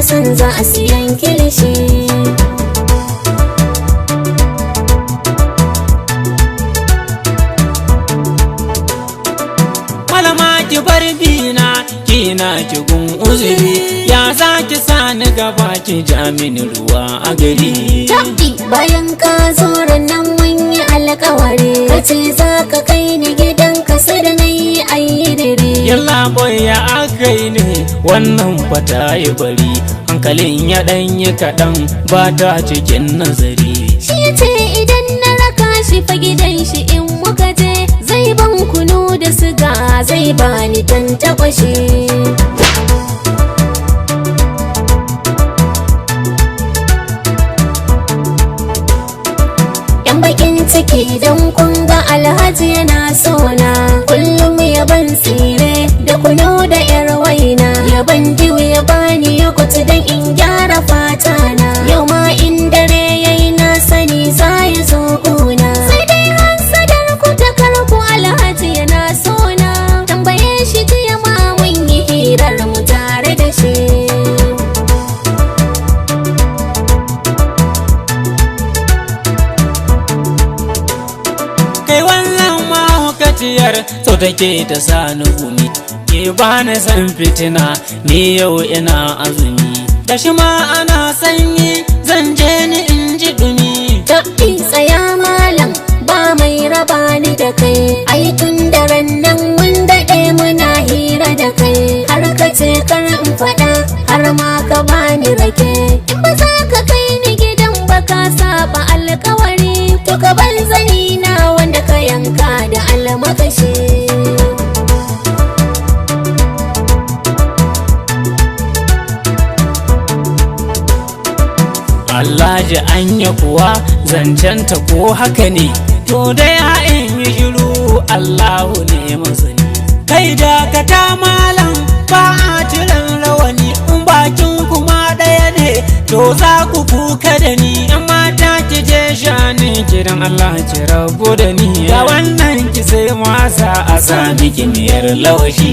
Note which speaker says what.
Speaker 1: san za a siyan kilishi.
Speaker 2: Malama ki bar bina kina ki gun uzuri, ya za ki sani gaba ki ja mini ruwa a gari.
Speaker 1: Tabbi bayan ka zo nan mun yi alƙawari, kace za ka kai ni gidanka sai da nayi ayyidiri.
Speaker 2: Yalla boy ya akai ne wannan fata yi bari, hankalin ya ɗanyi kaɗan ba ta cikin nazari.
Speaker 1: Shi yace idan na raka shi fa gidan shi in muka je, zai ban kunu da siga zai bani tantakwashe. Yan bakin ciki don kun ga Alhaji yana sona, kullum ya ban tsire da kunu da yar waina, ya ban diwi ya bani yoghurt dan in gyara fata na. Yau ma in dare yayi na sani za ya zo kuna, sai dai hasadar ku ta karku Alhaji yana sona, tambaye shi jiya ma mun yi hirar mu tare da shi.
Speaker 2: Kai wannan mahaukaciyar so take ta sani gumi, ke ba na san fitina ni yau ina azumi, da shi ma ana sanyi zan je ni in ji dumi.
Speaker 1: Tabbi tsaya malam ba mai raba ni da kai, ai tun daren nan mun daɗe muna hira da kai, har ka ce kar in faɗa har ma ka bani rake. In ba za ka kai ni gidan ba ka saba alkawari, to ka bar zani na wanda ka yanka da almakashi.
Speaker 2: Allah ji anya kuwa zancenta ko haka ne, to dai in yi shiru Allahu ne masani. Kai dakata malam ba a ciran rawani, in bakin kuma ɗaya ne to za ku kuka da ni. Yan mata ki je shani kiran Allah ki rabu da ni, ga wannan ki sai masa a sami kimiyar lawashi.